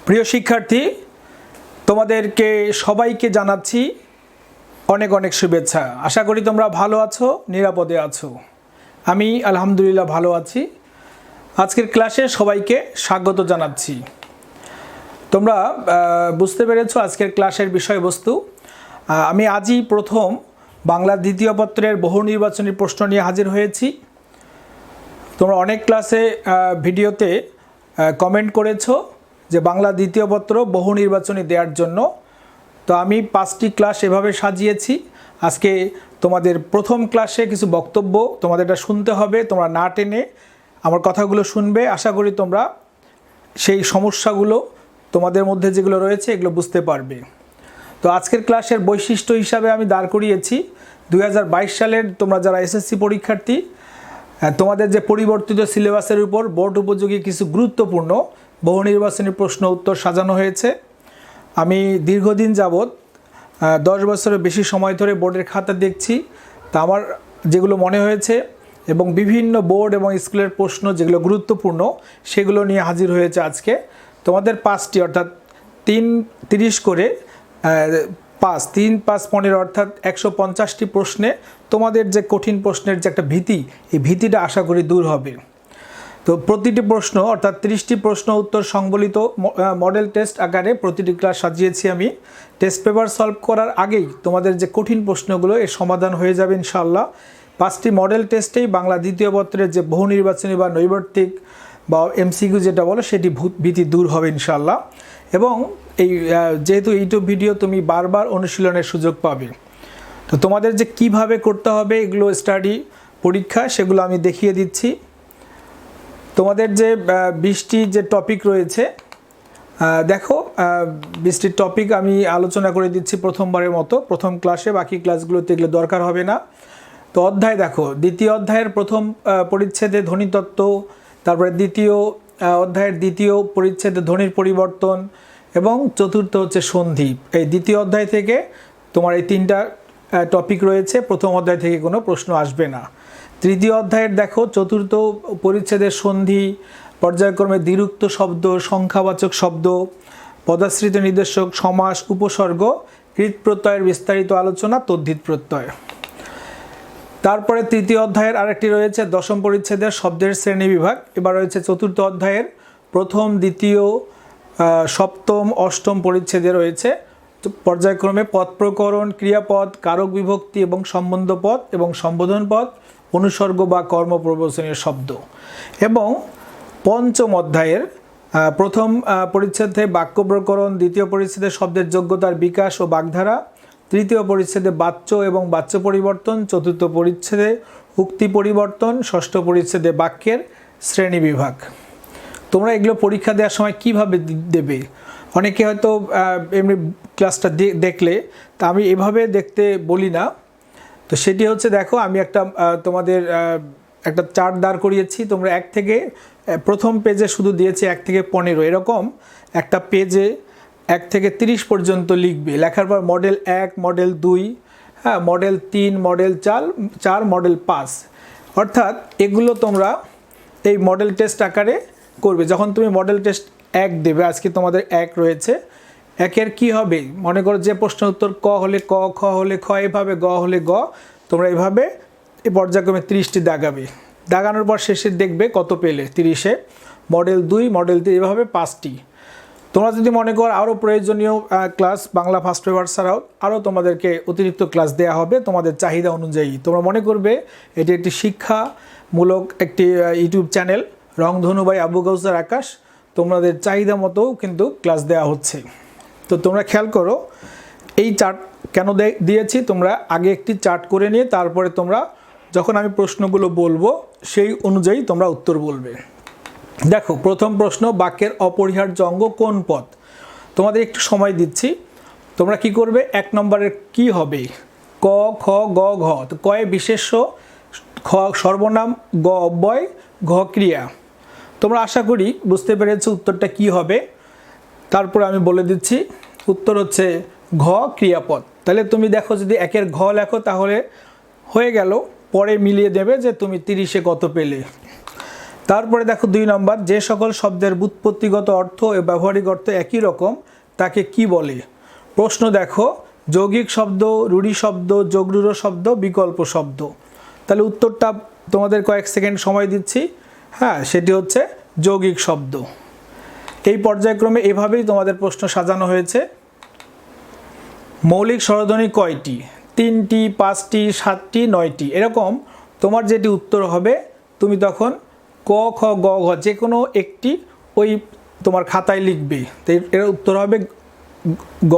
প্রিয় শিক্ষার্থী, তোমাদেরকে সবাইকে জানাচ্ছি অনেক অনেক শুভেচ্ছা। আশা করি তোমরা ভালো আছো, নিরাপদে আছো। আমি আলহামদুলিল্লাহ ভালো আছি। আজকের ক্লাসে সবাইকে স্বাগত জানাচ্ছি। তোমরা বুঝতে পেরেছো আজকের ক্লাসের বিষয়বস্তু। আমি আজই প্রথম বাংলা দ্বিতীয় পত্রের বহু নির্বাচনী প্রশ্ন নিয়ে হাজির হয়েছি। তোমরা অনেক ক্লাসে ভিডিওতে কমেন্ট করেছো যে বাংলা দ্বিতীয় পত্র বহু নির্বাচনী দেওয়ার জন্য। তো আমি 5টি ক্লাস এভাবে সাজিয়েছি। আজকে তোমাদের প্রথম ক্লাসে কিছু বক্তব্য তোমাদের এটা শুনতে হবে, তোমরা না টেনে আমার কথাগুলো শুনবে। আশা করি তোমরা সেই সমস্যাগুলো তোমাদের মধ্যে যেগুলো রয়েছে এগুলো বুঝতে পারবে। তো আজকের ক্লাসের বৈশিষ্ট্য হিসাবে আমি দাঁড় করিয়েছি 2022 সালের তোমরা যারা এসএসসি পরীক্ষার্থী, তোমাদের যে পরিবর্তিত সিলেবাসের উপর বোর্ড উপযোগী কিছু গুরুত্বপূর্ণ বহু নির্বাচনী প্রশ্ন উত্তর সাজানো হয়েছে। আমি দীর্ঘদিন যাবৎ 10 বছরের বেশি সময় ধরে বোর্ডের খাতা দেখছি। তা আমার যেগুলো মনে হয়েছে এবং বিভিন্ন বোর্ড এবং স্কুলের প্রশ্ন যেগুলো গুরুত্বপূর্ণ সেগুলো নিয়ে হাজির হয়েছে আজকে। তোমাদের 5টি অর্থাৎ 30 করে 3, 5, 15 অর্থাৎ 150টি প্রশ্নে তোমাদের যে কঠিন প্রশ্নের যে একটা ভীতি, এই ভীতিটা আশা করি দূর হবে। তো প্রতিটি প্রশ্ন অর্থাৎ 30টি প্রশ্ন উত্তর সংবলিত মডেল টেস্ট আকারে প্রতিটি ক্লাস সাজিয়েছি আমি। টেস্ট পেপার সলভ করার আগেই তোমাদের যে কঠিন প্রশ্নগুলো এর সমাধান হয়ে যাবে ইনশাআল্লাহ। 5টি মডেল টেস্টেই বাংলা দ্বিতীয় পত্রের যে বহু নির্বাচনী বা নৈর্ব্যক্তিক বা এমসিকিউ যেটা বলো সেটি ভীতি দূর হবে ইনশাআল্লাহ। এবং এই যেহেতু ইউটিউব ভিডিও তুমি বারবার অনুশীলনের সুযোগ পাবে, তো তোমাদের যে কিভাবে করতে হবে এগুলো স্টাডি পরীক্ষা সেগুলো আমি দেখিয়ে দিচ্ছি। তোমাদের যে 20টি যে টপিক রয়েছে, দেখো 20টি টপিক আমি আলোচনা করে দিচ্ছি প্রথমবারের মতো প্রথম ক্লাসে। বাকি ক্লাসগুলোতে এগুলো দরকার হবে না। তো অধ্যায় দেখো, দ্বিতীয় অধ্যায়ের প্রথম পরিচ্ছেদে ধ্বনিতত্ত্ব, তারপরে দ্বিতীয় অধ্যায়ের দ্বিতীয় পরিচ্ছেদে ধ্বনির পরিবর্তন এবং চতুর্থ হচ্ছে সন্ধি। এই দ্বিতীয় অধ্যায় থেকে তোমার এই 3টা টপিক রয়েছে। প্রথম অধ্যায় থেকে কোনো প্রশ্ন আসবে না। তৃতীয় অধ্যায়ের দেখো চতুর্থ পরিচ্ছেদের সন্ধি, পর্যায়ক্রমে দ্বিরুক্ত শব্দ, সংখ্যাবাচক শব্দ, পদাশ্রিত নির্দেশক, সমাস, উপসর্গ, কৃৎ প্রত্যয়ের বিস্তারিত আলোচনা, তদ্ধিত প্রত্যয়। তারপরে তৃতীয় অধ্যায়ের আরেকটি রয়েছে দশম পরিচ্ছেদের শব্দের শ্রেণী বিভাগ। এবার রয়েছে চতুর্থ অধ্যায়ের প্রথম, দ্বিতীয়, সপ্তম, অষ্টম পরিচ্ছেদে রয়েছে পর্যায়ক্রমে পদ প্রকরণ, ক্রিয়াপদ, কারক বিভক্তি এবং সম্বন্ধ পদ এবং সম্বোধন পদ, অনুসর্গ বা কর্মপ্রবচনীয় শব্দ। এবং পঞ্চম অধ্যায়ের প্রথম পরিচ্ছেদে বাক্য প্রকরণ, দ্বিতীয় পরিচ্ছেদে শব্দের যোগ্যতার বিকাশ ও বাগধারা, তৃতীয় পরিচ্ছেদে বাচ্য এবং বাচ্য পরিবর্তন, চতুর্থ পরিচ্ছেদে উক্তি পরিবর্তন, ষষ্ঠ পরিচ্ছেদে বাক্যের শ্রেণী বিভাগ। তোমরা এগুলো পরীক্ষা দেওয়ার সময় কিভাবে দেবে? অনেকে হয়তো এমনি ক্লাসটা দেখলে, তা আমি এভাবে দেখতে বলি না। তো সেটি হচ্ছে দেখো, আমি তোমাদের একটা চার্ট দাঁড় করিয়েছি। তোমরা 1 থেকে প্রথম পেজে শুধু দিয়েছি 1 থেকে 15 এরকম একটা পেজে 1 থেকে 30 পর্যন্ত লিখবে। লেখার পর model 1, model 2, model 3, model 4, model 5 অর্থাৎ এগুলো তোমরা এই মডেল টেস্ট আকারে করবে। যখন তুমি মডেল টেস্ট 1 দেবে, আজকে তোমাদের 1 রয়েছে, 1-এর কী হবে? মনে করো যে প্রশ্ন উত্তর ক হলে ক, খ হলে খ, এভাবে গ হলে গ, তোমরা এভাবে এই পর্যায়ক্রমে 30টি দাগাবে। দাগানোর পর শেষে দেখবে কত পেলে 30-এ। মডেল 2, মডেল 3 এভাবে 5টি। তোমরা যদি মনে করো আরও প্রয়োজনীয় ক্লাস বাংলা ফার্স্ট পেপার ছাড়াও আরও তোমাদেরকে অতিরিক্ত ক্লাস দেওয়া হবে তোমাদের চাহিদা অনুযায়ী। তোমরা মনে করবে এটি একটি শিক্ষামূলক একটি ইউটিউব চ্যানেল রংধনু বাই আবু কাউসার আকাশ, তোমাদের চাহিদা মতো কিন্তু ক্লাস দেওয়া হচ্ছে। তো তোমরা খেয়াল করো এই চার্ট কেন দিয়েছি, তোমরা আগে একটি চার্ট করে নিয়ে তারপরে তোমরা যখন আমি প্রশ্নগুলো বলবো সেই অনুযায়ী তোমরা উত্তর বলবে। দেখো প্রথম প্রশ্ন, বাক্যের অপরিহার্য অঙ্গ কোন পদ? তোমাদের একটু সময় দিচ্ছি। তোমরা কি করবে? 1 নম্বরের কি হবে? ক, খ, গ, ঘ। তো কয়ে বিশেষ্য, খ সর্বনাম, গ অব্যয়, ঘ ক্রিয়া। তোমরা আশা করি বুঝতে পেরেছো উত্তরটা কি হবে। তারপরে আমি বলে দিচ্ছি উত্তর হচ্ছে ঘ ক্রিয়াপদ। তাহলে তুমি দেখো যদি 1-এর ঘ লেখো তাহলে হয়ে গেল, পরে মিলিয়ে দেবে যে তুমি 30-এ কত পেলে। তারপরে দেখো 2 নম্বর, যে সকল শব্দের ব্যুৎপত্তিগত অর্থ ও ব্যবহারিক অর্থ একই রকম তাকে কি বলে? প্রশ্ন দেখো, যৌগিক শব্দ, রূঢ়ি শব্দ, যোগরূঢ় শব্দ, বিকল্প শব্দ। তাহলে উত্তরটা তোমাদের কয়েক সেকেন্ড সময় দিচ্ছি। হ্যাঁ, সেটি হচ্ছে যৌগিক শব্দ। এই পর্যায়ক্রমে এভাবেই তোমাদের প্রশ্ন সাজানো হয়েছে। মৌলিক স্বরধ্বনি কয়টি? 3টি, 5টি, 7টি, 9টি, এরকম তোমার যেটি উত্তর হবে তুমি তখন ক, খ, গ, ঘ যে কোনো একটি ওই তোমার খাতায় লিখবে। তো এর উত্তর হবে গ,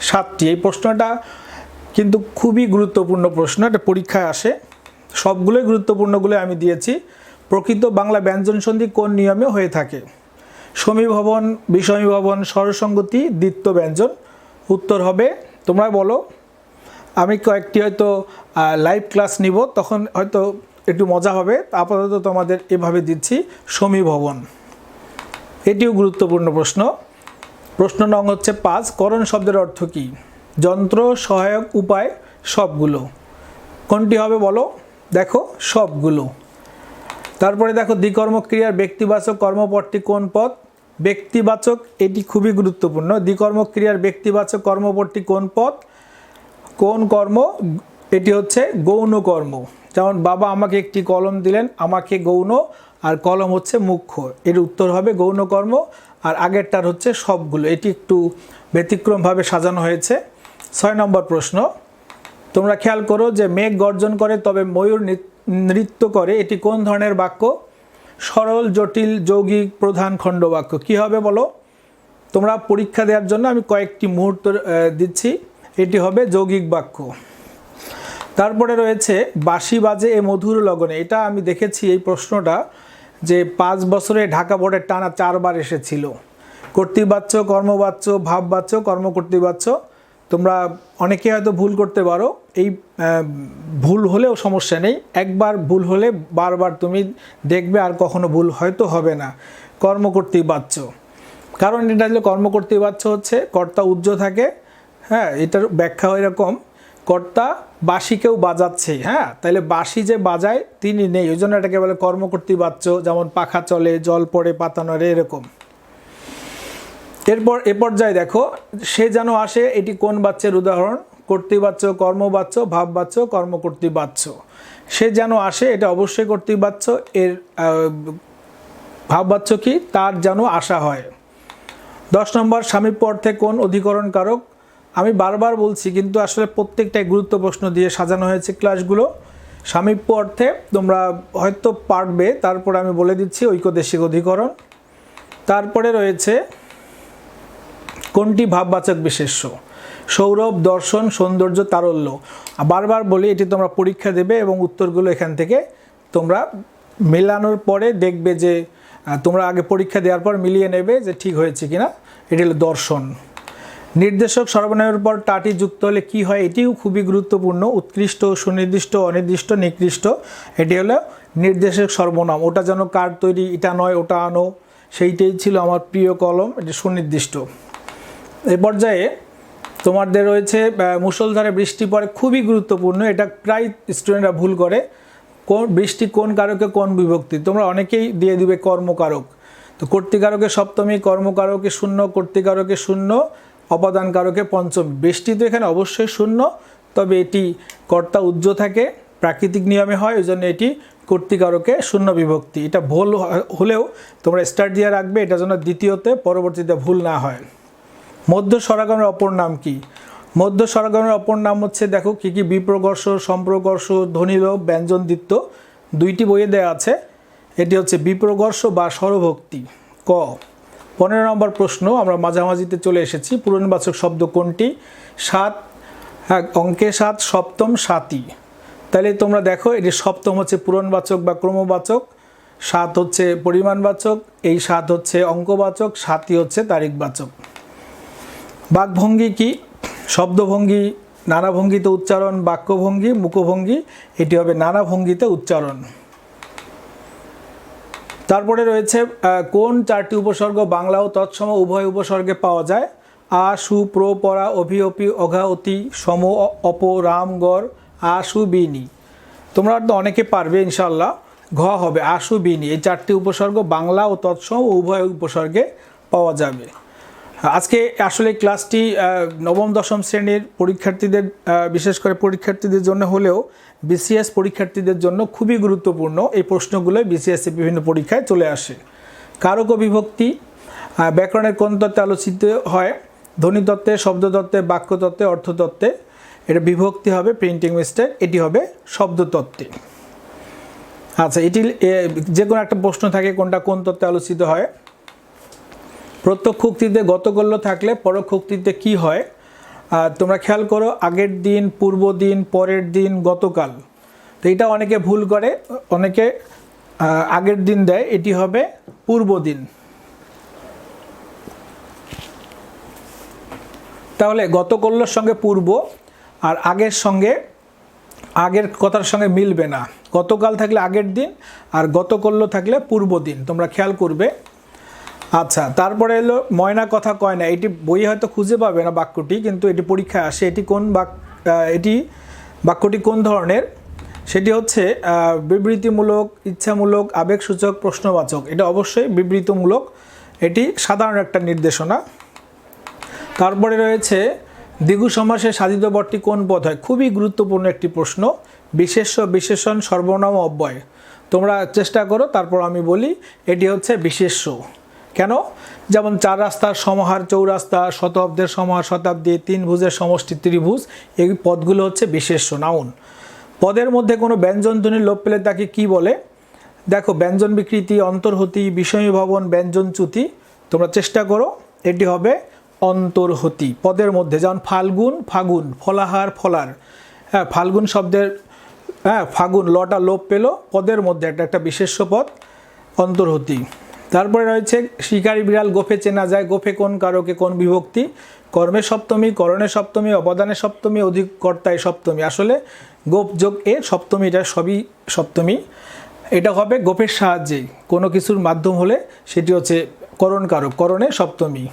7টি। এই প্রশ্নটা কিন্তু খুবই গুরুত্বপূর্ণ প্রশ্ন, এটা পরীক্ষায় আসে। সবগুলোই গুরুত্বপূর্ণগুলো আমি দিয়েছি। প্রকৃত বাংলা ব্যঞ্জন সন্ধি কোন নিয়মে হয়ে থাকে? সমীভবন, বিষমীভবন, স্বরসঙ্গতি, দ্বিত্ব ব্যঞ্জন। উত্তর হবে, তোমরা বলো। আমি কয়েকটি হয়তো লাইভ ক্লাস নিব, তখন হয়তো একটু মজা হবে। আপাতত তোমাদের এভাবে দিচ্ছি, সমীভবন। এটিও গুরুত্বপূর্ণ প্রশ্ন। প্রশ্ন নং হচ্ছে 5, করণ শব্দের অর্থ কী? যন্ত্র, সহায়ক, উপায়, সবগুলো। কোনটি হবে বলো? দেখো, সবগুলো। তারপরে দেখো, দ্বিকর্মক ক্রিয়ার ব্যক্তিবাচক কর্মপদটি কোন পদ? ব্যক্তিবাচক, এটি খুবই গুরুত্বপূর্ণ। দ্বিকর্মক ক্রিয়ার ব্যক্তিবাচক কর্মপদটি কোন পদ? কোন কর্ম? এটি হচ্ছে গৌণ কর্ম। যেমন বাবা আমাকে একটি কলম দিলেন, আমাকে গৌণ, আর কলম হচ্ছে মুখ্য। এর উত্তর হবে গৌণ কর্ম। আর আগেরটার হচ্ছে সবগুলো। এটি একটু ব্যতিক্রমভাবে সাজানো হয়েছে। 6 নম্বর প্রশ্ন, তোমরা খেয়াল করো যে মেঘ গর্জন করে তবে ময়ূর নৃত্য করে, এটি কোন ধরনের বাক্য? সরল, জটিল, যৌগিক, প্রধান, খণ্ডবাক্য। কী হবে বলো? তোমরা পরীক্ষা দেওয়ার জন্য আমি কয়েকটি মুহূর্ত দিচ্ছি। এটি হবে যৌগিক বাক্য। তারপরে রয়েছে বাঁশি বাজে এ মধুর লগনে। এটা আমি দেখেছি এই প্রশ্নটা যে 5 বছরে ঢাকা বোর্ডের টানা 4 বার এসেছিল। কর্তৃবাচ্য, কর্মবাচ্য, ভাববাচ্য, কর্মকর্তৃবাচ্য। তোমরা অনেকে হয়তো ভুল করতে পারো। এই ভুল হলেও সমস্যা নেই, একবার ভুল হলে বারবার তুমি দেখবে আর কখনো ভুল হয়তো হবে না। কর্মকর্তৃবাচ্য, কারণ এটা হলো কর্মকর্তৃবাচ্য হচ্ছে কর্তা উজ্জ্ব থাকে। হ্যাঁ, এটার ব্যাখ্যা এরকম, কর্তা বাঁশিকেও বাজাচ্ছে। হ্যাঁ, তাহলে বাঁশি যে বাজায় তিনি নেই, ওই জন্য এটাকে বলে কর্মকর্তৃবাচ্য। যেমন পাখা চলে, জল পড়ে, পাতা নড়ে, এরকম। এরপর এ পর্যায়ে দেখো, সে যেন আসে, এটি কোন বাচ্যের উদাহরণ? কর্তৃবাচ্য, কর্মবাচ্য, ভাববাচ্য, কর্মকর্তৃবাচ্য। সে যেন আসে, এটা অবশ্যই কর্তৃবাচ্য। এর ভাববাচ্য কি? তার যেন আশা হয়। 10 নম্বর, সামীপ্য অর্থে কোন অধিকরণ কারক? আমি বারবার বলছি, কিন্তু আসলে প্রত্যেকটাই গুরুত্ব প্রশ্ন দিয়ে সাজানো হয়েছে ক্লাসগুলো। সামীপ্য অর্থে তোমরা হয়তো পারবে, তারপর আমি বলে দিচ্ছি ঐকদেশিক অধিকরণ। তারপরে রয়েছে কোনটি ভাববাচক বিশেষ্য? সৌরভ, দর্শন, সৌন্দর্য, তারল্য। বারবার বলি, এটি তোমরা পরীক্ষা দেবে এবং উত্তরগুলো এখান থেকে তোমরা মেলানোর পরে দেখবে যে তোমরা আগে পরীক্ষা দেওয়ার পর মিলিয়ে নেবে যে ঠিক হয়েছে কিনা। এটি হলো দর্শন। নির্দেশক সর্বনামের পর টাটি যুক্ত হলে কি হয়? এটিও খুবই গুরুত্বপূর্ণ। উৎকৃষ্ট, সুনির্দিষ্ট, অনির্দিষ্ট, নিকৃষ্ট। এটি হলো নির্দেশক সর্বনাম। ওটা যেন কার তৈরি, এটা নয়, ওটা আনো, সেইটাই ছিল আমার প্রিয় কলম, এটি সুনির্দিষ্ট। এ পর্যায়ে তোমাদের রয়েছে মুষলধারে বৃষ্টি পড়ে, খুবই গুরুত্বপূর্ণ। এটা প্রায় স্টুডেন্টরা ভুল করে। কোন বৃষ্টি কোন কারকে কোন বিভক্তি? তোমরা অনেকেই দিয়ে দিবে কর্মকারক। তো কর্তৃকারকে সপ্তমী, কর্মকারকে শূন্য, কর্তৃকারকে শূন্য, অপাদান কারকে পঞ্চম। বৃষ্টি তো এখানে অবশ্যই শূন্য, তবে এটি কর্তা উজ্জ্ব থাকে, প্রাকৃতিক নিয়মে হয়, ওই জন্য এটি কর্তৃকারকে শূন্য বিভক্তি। এটা ভুল হলেও তোমরা স্টার্ট দিয়ে রাখবে, এটা যেন দ্বিতীয়তে পরবর্তীতে ভুল না হয়। মধ্য স্বরাগমের অপর নাম কি? মধ্য স্বরাগমের অপর নাম হচ্ছে, দেখো কি কি: বিপ্রকর্ষ, সম্প্রকর্ষ, ধ্বনিলোপ, ব্যঞ্জনদ্বিত্ব। 2টি বইয়ে দেওয়া আছে। এটি হচ্ছে বিপ্রকর্ষ বা স্বরভক্তি। ক। 15 নম্বর প্রশ্ন, আমরা মাঝামাঝিতে চলে এসেছি। পূরণবাচক শব্দ কোনটি? 7, অঙ্কে 7, সপ্তম, সাতই। তাহলে তোমরা দেখো, এটি সপ্তম হচ্ছে পূরণবাচক বা ক্রমবাচক, 7 হচ্ছে পরিমাণবাচক, এই 7 হচ্ছে অঙ্কবাচক, 7ই হচ্ছে তারিখবাচক। বাকভঙ্গি কি? শব্দভঙ্গি, নানা ভঙ্গিতে উচ্চারণ, বাক্যভঙ্গি, মুখভঙ্গি। এটি হবে নানা ভঙ্গিতে উচ্চারণ। তারপরে রয়েছে কোন 4টি উপসর্গ বাংলা ও তৎসম উভয় উপসর্গে পাওয়া যায়? আ, সু, প্র, পরা, অভি, অপি, অঘা, অতি, সম, অপ, রাম, গড়, আ, সু, বি, নি। তোমরা তো অনেকে পারবে ইনশাল্লাহ। ঘ হবে আশু বিনি, এই 4টি উপসর্গ বাংলা ও তৎসম উভয় উপসর্গে পাওয়া যাবে। আজকে আসলে ক্লাসটি নবম দশম শ্রেণীর পরীক্ষার্থীদের বিশেষ করে পরীক্ষার্থীদের জন্য হলেও বিসিএস পরীক্ষার্থীদের জন্য খুবই গুরুত্বপূর্ণ। এই প্রশ্নগুলো বিসিএস বিভিন্ন পরীক্ষায় চলে আসে। কারক ও বিভক্তি ব্যাকরণের কোন তত্ত্বে আলোচিত হয়? ধ্বনিতত্ত্বে, শব্দতত্ত্বে, বাক্যতত্ত্বে, অর্থতত্ত্বে। এটা বিভক্তি হবে প্রিন্টিং মিস্টেক, এটি হবে শব্দতত্ত্বে। আচ্ছা, এটি যে কোনো একটা প্রশ্ন থাকে কোনটা কোন তত্ত্বে আলোচিত হয়। প্রত্যক্ষ উক্তিতে গতকল্য থাকলে পরোক্ষ উক্তিতে কি হয়? তোমরা খেয়াল করো, আগের দিন, পূর্ব দিন, পরের দিন, গতকাল। তো এটা অনেকে ভুল করে, অনেকে আগের দিন দেয়, এটি হবে পূর্ব দিন। তাহলে গতকল্যর সঙ্গে পূর্ব আর আগের কথার সঙ্গে মিলবে না। গতকাল থাকলে আগের দিন আর গতকল্য থাকলে পূর্ব দিন, তোমরা খেয়াল করবে। আচ্ছা, তারপরে এলো ময়না কথা কয় না। এটি বইয়ে হয়তো খুঁজে পাবে না বাক্যটি, কিন্তু এটি পরীক্ষায় আসে। এটি বাক্যটি কোন ধরনের? সেটি হচ্ছে বিবৃতিমূলক, ইচ্ছামূলক, আবেগসূচক, প্রশ্নবাচক। এটা অবশ্যই বিবৃতিমূলক, এটি সাধারণ একটা নির্দেশনা। তারপরে রয়েছে দ্বিগু সমাসে সাধিত বর্তী কোন পদ হয়? খুবই গুরুত্বপূর্ণ একটি প্রশ্ন। বিশেষ্য, বিশেষণ, সর্বনাম, অব্যয়। তোমরা চেষ্টা করো, তারপর আমি বলি। এটি হচ্ছে বিশেষ্য। কেন? যেমন 4 রাস্তার সমাহার চৌরাস্তা, শতাব্দের সমাহার শতাব্দী, 3 ভুজের সমষ্টি ত্রিভুজ, এই পদগুলো হচ্ছে বিশেষ্য, নাউন। পদের মধ্যে কোনো ব্যঞ্জনধ্বনির লোপ পেলে তাকে কি বলে? দেখো, ব্যঞ্জন বিকৃতি, অন্তর্হতি, বিষমীভবন, ব্যঞ্জনচ্যুতি। তোমরা চেষ্টা করো, এটি হবে অন্তর্হতি। পদের মধ্যে যেমন ফাল্গুন, ফাগুন, ফলাহার, ফলার। হ্যাঁ, ফাল্গুন শব্দের ফাগুন লটা লোপ পেল, পদের মধ্যে একটা বিশেষ্য পদ, অন্তর্হতি। তারপরে রয়েছে শিকারী বিড়াল গোফে চেনা যায়। গোফে কোন কারকে কোন বিভক্তি? কর্মে সপ্তমী, করণে সপ্তমী, অবদানে সপ্তমী, অধিকর্তায় সপ্তমী। আসলে গোপ যোগ এ সপ্তমী, এটা সবই সপ্তমী। এটা হবে গোপের সাহায্যে, কোনো কিছুর মাধ্যম হলে সেটি হচ্ছে করণ কারক, করণে সপ্তমী।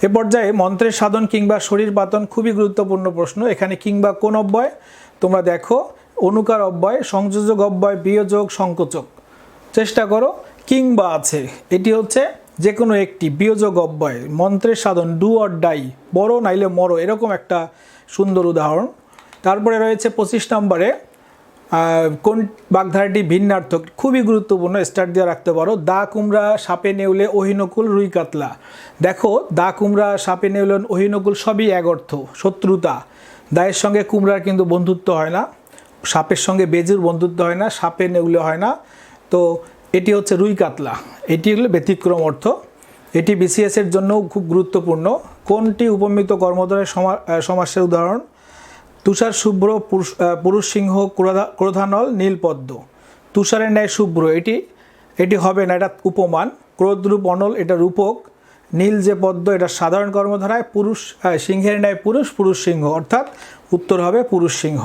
এ পর্যায়ে মন্ত্রের সাধন কিংবা শরীর পাতন, খুবই গুরুত্বপূর্ণ প্রশ্ন। এখানে কিংবা কোন অব্যয়? তোমরা দেখো, অনুকার অব্যয়, সংযোজক অব্যয়, বিয়োজক, সংকোচক। চেষ্টা করো, কিংবা আছে, এটি হচ্ছে যে কোনো একটি বিয়োজক অব্যয়। মন্ত্রের সাধন, ডু অর ডাই, বড় নাইলে মরো, এরকম একটা সুন্দর উদাহরণ। তারপরে রয়েছে 25 নম্বরে কোন বাগধারাটি ভিন্নার্থক? খুবই গুরুত্বপূর্ণ, স্টার্ট দিয়ে রাখতে পারো। দা কুমড়া, সাপে নেউলে, অহিনকুল, রুই কাতলা। দেখো, দা কুমড়া, সাপে নেউলে, অহিনকুল সবই এক অর্থ, শত্রুতা। দায়ের সঙ্গে কুমড়ার কিন্তু বন্ধুত্ব হয় না, সাপের সঙ্গে বেজুর বন্ধুত্ব হয় না, সাপে নেউলে হয় না। তো এটি হচ্ছে রুই কাতলা, এটি হলো ব্যতিক্রম অর্থ। এটি বিসিএসের জন্যও খুব গুরুত্বপূর্ণ। কোনটি উপমিত কর্মধারয় সমাসের উদাহরণ? তুষার শুভ্র, পুরুষ সিংহ, ক্রোধানল, নীলপদ্ম। তুষারের ন্যায় শুভ্র, এটি হবে না, এটা উপমান। ক্রোধরূপ অনল, এটা রূপক। নীল যে পদ্ম, এটা সাধারণ কর্মধারায়। পুরুষ সিংহের ন্যায় পুরুষ, পুরুষ সিংহ, অর্থাৎ উত্তর হবে পুরুষ সিংহ।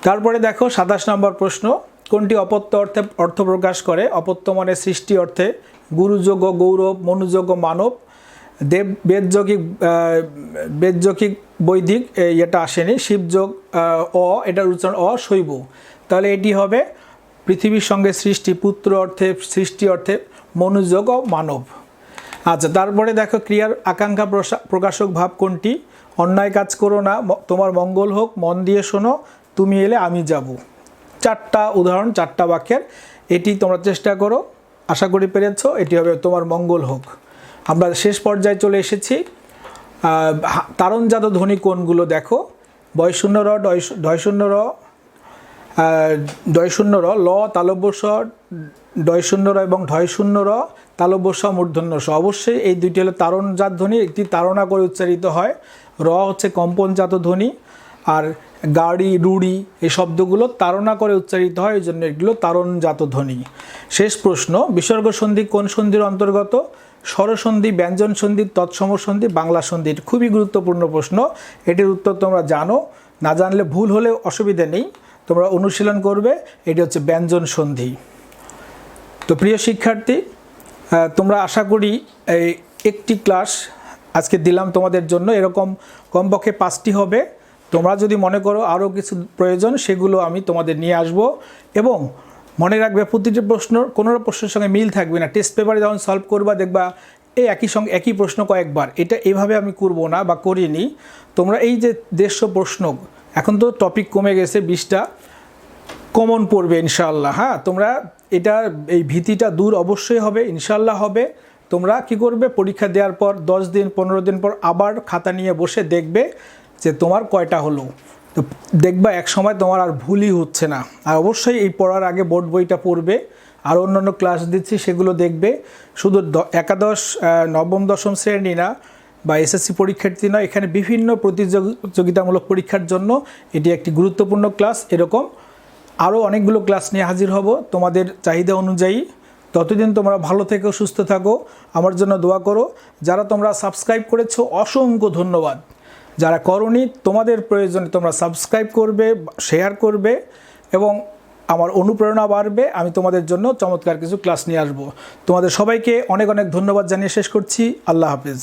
তারপরে দেখো 27 নম্বর প্রশ্ন, কোনটি অপত্য অর্থে অর্থ প্রকাশ করে? অপত্য মানে সৃষ্টি অর্থে। গুরুযোগ, গৌরব, মনুযোগ, মানব। বেদযৌগিক বৈদিক, এটা আসেনি। শিবযোগ এটার উচ্চারণ শৈব। তাহলে এটি হবে পৃথিবীর সঙ্গে সৃষ্টি, পুত্র অর্থে, সৃষ্টি অর্থে, মনুযোগ ও মানব। আচ্ছা, তারপরে দেখো ক্রিয়ার আকাঙ্ক্ষা প্রকাশক ভাব কোনটি? অন্যায় কাজ করো না, তোমার মঙ্গল হোক, মন দিয়ে শোনো, তুমি এলে আমি যাব। 4টা উদাহরণ, 4টা বাক্যের। এটি তোমরা চেষ্টা করো, আশা করি পেরেছ। এটি হবে তোমার মঙ্গল হোক। আমরা শেষ পর্যায়ে চলে এসেছি। তারণজাত ধ্বনি কোনগুলো? দেখো, বয়শূন্য র, ঢয়শূন্য র, ডয়শূন্য র, ল তালব্য স, ডয়শূন্য র এবং ঢয়শূন্য র, তালব্য স, মূর্ধন্য স। অবশ্যই এই দুইটি হলো তারণজাত ধ্বনি, একটি তাড়না করে উচ্চারিত হয়। র হচ্ছে কম্পনজাত ধ্বনি, আর গাড়ি, রুড়ি, এই শব্দগুলো তাড়না করে উচ্চারিত হয়, এই জন্য এগুলো তারণজাত ধ্বনি। শেষ প্রশ্ন, বিসর্গ সন্ধি কোন সন্ধির অন্তর্গত? স্বরসন্ধি, ব্যঞ্জন সন্ধি, তৎসম সন্ধি, বাংলা সন্ধি। খুবই গুরুত্বপূর্ণ প্রশ্ন, এটির উত্তর তোমরা জানো, না জানলে ভুল হলে অসুবিধা নেই, তোমরা অনুশীলন করবে। এটি হচ্ছে ব্যঞ্জন সন্ধি। তো প্রিয় শিক্ষার্থী, তোমরা আশা করি একটি ক্লাস আজকে দিলাম তোমাদের জন্য, এরকম কমপক্ষে 5টি হবে। তোমরা যদি মনে করো আরও কিছু প্রয়োজন, সেগুলো আমি তোমাদের নিয়ে আসব। এবং মনে রাখবে প্রতিটি প্রশ্ন কোনো প্রশ্নের সঙ্গে মিল থাকবে না। টেস্ট পেপারে যখন সলভ করবা দেখবা এই একই প্রশ্ন কয়েকবার, এটা এভাবে আমি করব না বা করিনি। তোমরা এই যে 150 প্রশ্ন, এখন তো টপিক কমে গেছে, 20টা কমন পড়বে ইনশাআল্লাহ। হ্যাঁ, তোমরা এটা এই ভীতিটা দূর অবশ্যই হবে, ইনশাআল্লাহ হবে। তোমরা কি করবে, পরীক্ষা দেওয়ার পর 10 দিন 15 দিন পর আবার খাতা নিয়ে বসে দেখবে যে তোমার কয়টা হলো। তো দেখবা এক সময় তোমার আর ভুলই হচ্ছে না। আর অবশ্যই এই পড়ার আগে বোর্ড বইটা পড়বে, আর অন্যান্য ক্লাস দিচ্ছি সেগুলো দেখবে। শুধু একাদশ নবম দশম শ্রেণী না বা এসএসসি পরীক্ষার্থী নয়, এখানে বিভিন্ন প্রতিযোগিতামূলক পরীক্ষার জন্য এটি একটি গুরুত্বপূর্ণ ক্লাস। এরকম আরও অনেকগুলো ক্লাস নিয়ে হাজির হব তোমাদের চাহিদা অনুযায়ী। ততদিন তোমরা ভালো থেকো, সুস্থ থাকো, আমার জন্য দোয়া করো। যারা তোমরা সাবস্ক্রাইব করেছো অসংখ্য ধন্যবাদ। যারা করনি, তোমাদের প্রয়োজনে তোমরা সাবস্ক্রাইব করবে, শেয়ার করবে এবং আমার অনুপ্রেরণা বাড়বে। আমি তোমাদের জন্য চমৎকার কিছু ক্লাস নিয়ে আসবো। তোমাদের সবাইকে অনেক অনেক ধন্যবাদ জানিয়ে শেষ করছি। আল্লাহ হাফেজ।